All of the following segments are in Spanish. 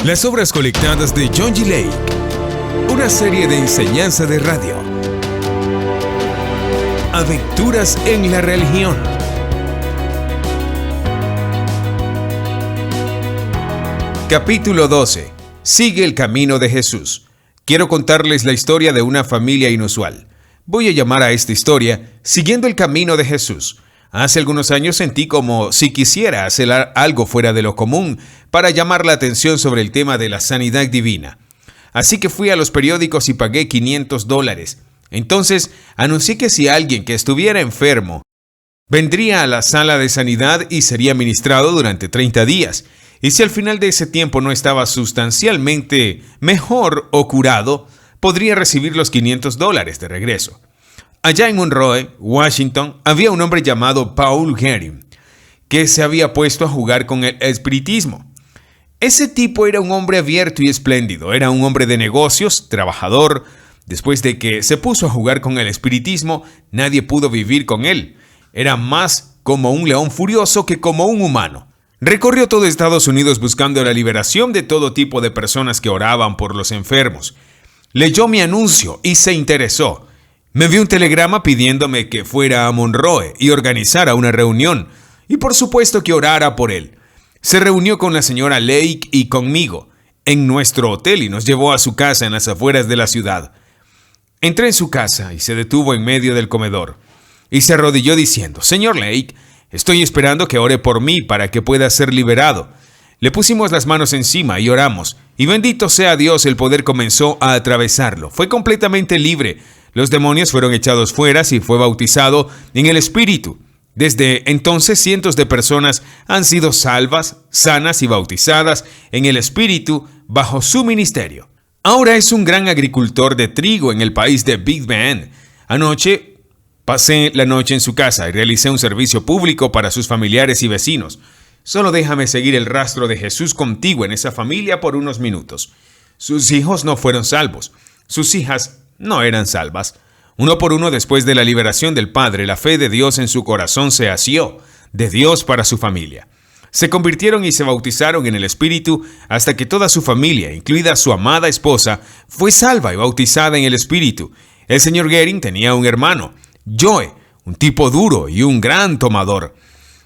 Las obras colectadas de John G. Lake. Una serie de enseñanza de radio. Aventuras en la religión. Capítulo 12. Sigue el camino de Jesús. Quiero contarles la historia de una familia inusual. Voy a llamar a esta historia Siguiendo el camino de Jesús. Hace algunos años sentí como si quisiera hacer algo fuera de lo común para llamar la atención sobre el tema de la sanidad divina. Así que fui a los periódicos y pagué $500. Entonces anuncié que si alguien que estuviera enfermo vendría a la sala de sanidad y sería ministrado durante 30 días. Y si al final de ese tiempo no estaba sustancialmente mejor o curado, podría recibir los $500 de regreso. Allá en Monroe, Washington, había un hombre llamado Paul Gehring, que se había puesto a jugar con el espiritismo. Ese tipo era un hombre abierto y espléndido, era un hombre de negocios, trabajador. Después de que se puso a jugar con el espiritismo, nadie pudo vivir con él. Era más como un león furioso que como un humano. Recorrió todo Estados Unidos buscando la liberación de todo tipo de personas que oraban por los enfermos. Leyó mi anuncio y se interesó. Me envió un telegrama pidiéndome que fuera a Monroe y organizara una reunión, y por supuesto que orara por él. Se reunió con la señora Lake y conmigo en nuestro hotel y nos llevó a su casa en las afueras de la ciudad. Entré en su casa y se detuvo en medio del comedor y se arrodilló diciendo: «Señor Lake, estoy esperando que ore por mí para que pueda ser liberado». Le pusimos las manos encima y oramos, y bendito sea Dios, el poder comenzó a atravesarlo. Fue completamente libre. Los demonios fueron echados fuera y fue bautizado en el Espíritu. Desde entonces, cientos de personas han sido salvas, sanas y bautizadas en el Espíritu bajo su ministerio. Ahora es un gran agricultor de trigo en el país de Big Bend. Anoche pasé la noche en su casa y realicé un servicio público para sus familiares y vecinos. Solo déjame seguir el rastro de Jesús contigo en esa familia por unos minutos. Sus hijos no fueron salvos. Sus hijas no eran salvas. Uno por uno, después de la liberación del Padre, la fe de Dios en su corazón se asió, de Dios para su familia. Se convirtieron y se bautizaron en el Espíritu hasta que toda su familia, incluida su amada esposa, fue salva y bautizada en el Espíritu. El señor Gehring tenía un hermano, Joe, un tipo duro y un gran tomador.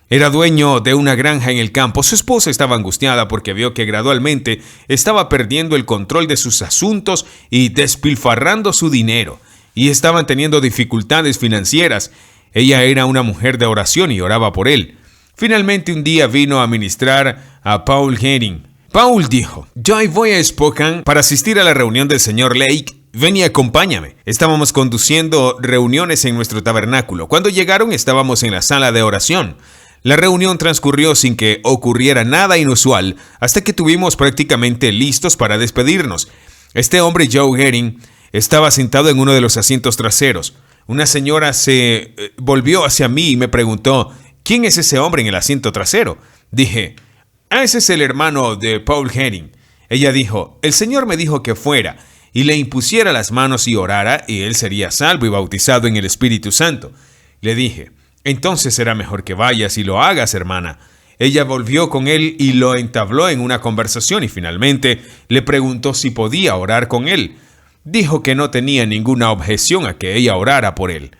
Era dueño de una granja en el campo. Su esposa estaba angustiada porque vio que gradualmente estaba perdiendo el control de sus asuntos y despilfarrando su dinero, y estaban teniendo dificultades financieras. Ella era una mujer de oración y oraba por él. Finalmente un día vino a ministrar a Paul Gehring. Paul dijo: «Yo voy a Spokane para asistir a la reunión del señor Lake. Ven y acompáñame». Estábamos conduciendo reuniones en nuestro tabernáculo. Cuando llegaron, estábamos en la sala de oración. La reunión transcurrió sin que ocurriera nada inusual hasta que estuvimos prácticamente listos para despedirnos. Este hombre, Joe Gehring, estaba sentado en uno de los asientos traseros. Una señora se volvió hacia mí y me preguntó: «¿Quién es ese hombre en el asiento trasero?». Dije: «Ese es el hermano de Paul Gehring». Ella dijo: «El Señor me dijo que fuera y le impusiera las manos y orara, y él sería salvo y bautizado en el Espíritu Santo». Le dije: «Entonces será mejor que vayas y lo hagas, hermana». Ella volvió con él y lo entabló en una conversación y finalmente le preguntó si podía orar con él. Dijo que no tenía ninguna objeción a que ella orara por él.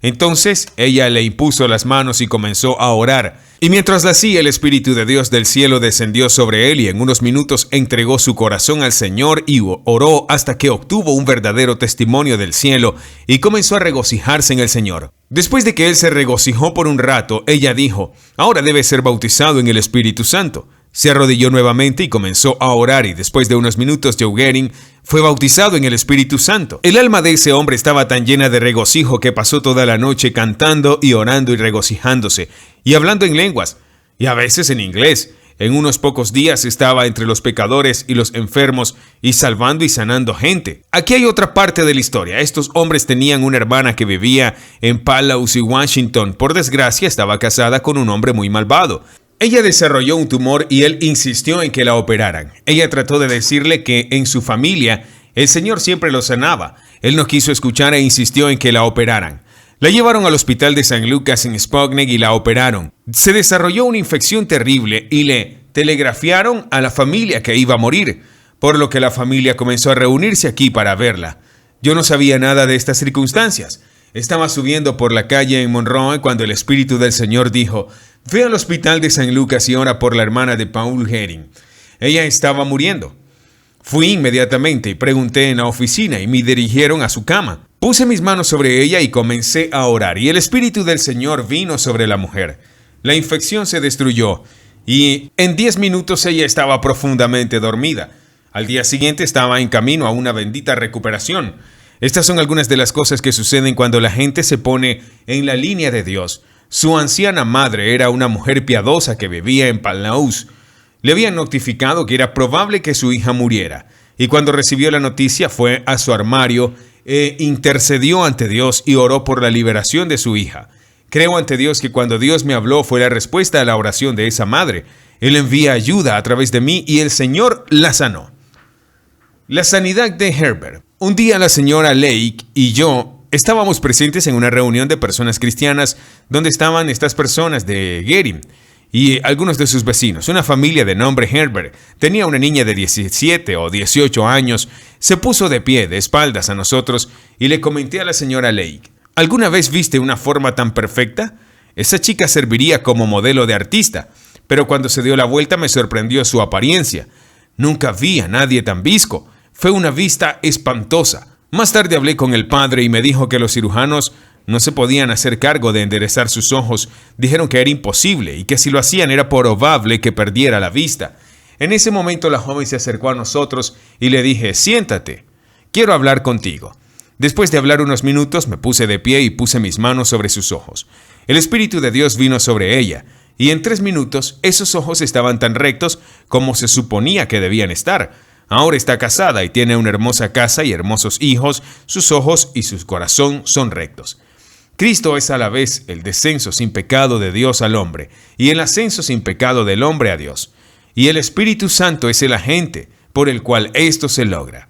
Entonces ella le impuso las manos y comenzó a orar. Y mientras la hacía, el Espíritu de Dios del cielo descendió sobre él y en unos minutos entregó su corazón al Señor y oró hasta que obtuvo un verdadero testimonio del cielo y comenzó a regocijarse en el Señor. Después de que él se regocijó por un rato, ella dijo: «Ahora debe ser bautizado en el Espíritu Santo». Se arrodilló nuevamente y comenzó a orar, y después de unos minutos Joe Gehring fue bautizado en el Espíritu Santo. El alma de ese hombre estaba tan llena de regocijo que pasó toda la noche cantando y orando y regocijándose y hablando en lenguas, y a veces en inglés. En unos pocos días estaba entre los pecadores y los enfermos y salvando y sanando gente. Aquí hay otra parte de la historia. Estos hombres tenían una hermana que vivía en Palausi, Washington. Por desgracia, estaba casada con un hombre muy malvado. Ella desarrolló un tumor y él insistió en que la operaran. Ella trató de decirle que en su familia el Señor siempre lo sanaba. Él no quiso escuchar e insistió en que la operaran. La llevaron al hospital de San Lucas en Spokane y la operaron. Se desarrolló una infección terrible y le telegrafiaron a la familia que iba a morir, por lo que la familia comenzó a reunirse aquí para verla. Yo no sabía nada de estas circunstancias. Estaba subiendo por la calle en Monroe cuando el Espíritu del Señor dijo: ve al hospital de San Lucas y ora por la hermana de Paul Herring. Ella estaba muriendo. Fui inmediatamente y pregunté en la oficina y me dirigieron a su cama. Puse mis manos sobre ella y comencé a orar, y el Espíritu del Señor vino sobre la mujer. La infección se destruyó y en 10 minutos ella estaba profundamente dormida. Al día siguiente estaba en camino a una bendita recuperación. Estas son algunas de las cosas que suceden cuando la gente se pone en la línea de Dios. Su anciana madre era una mujer piadosa que vivía en Palnaus. Le habían notificado que era probable que su hija muriera, y cuando recibió la noticia fue a su armario e intercedió ante Dios y oró por la liberación de su hija. Creo ante Dios que cuando Dios me habló fue la respuesta a la oración de esa madre. Él envía ayuda a través de mí y el Señor la sanó. La sanidad de Herbert. Un día la señora Lake y yo estábamos presentes en una reunión de personas cristianas donde estaban estas personas de Gerim y algunos de sus vecinos. Una familia de nombre Herbert tenía una niña de 17 o 18 años. Se puso de pie, de espaldas a nosotros, y le comenté a la señora Lake: ¿alguna vez viste una forma tan perfecta? Esa chica serviría como modelo de artista, pero cuando se dio la vuelta me sorprendió su apariencia. Nunca vi a nadie tan visco. Fue una vista espantosa. Más tarde hablé con el padre y me dijo que los cirujanos no se podían hacer cargo de enderezar sus ojos. Dijeron que era imposible y que si lo hacían era probable que perdiera la vista. En ese momento la joven se acercó a nosotros y le dije: siéntate, quiero hablar contigo. Después de hablar unos minutos me puse de pie y puse mis manos sobre sus ojos. El Espíritu de Dios vino sobre ella y en 3 minutos esos ojos estaban tan rectos como se suponía que debían estar. Ahora está casada y tiene una hermosa casa y hermosos hijos. Sus ojos y su corazón son rectos. Cristo es a la vez el descenso sin pecado de Dios al hombre y el ascenso sin pecado del hombre a Dios. Y el Espíritu Santo es el agente por el cual esto se logra.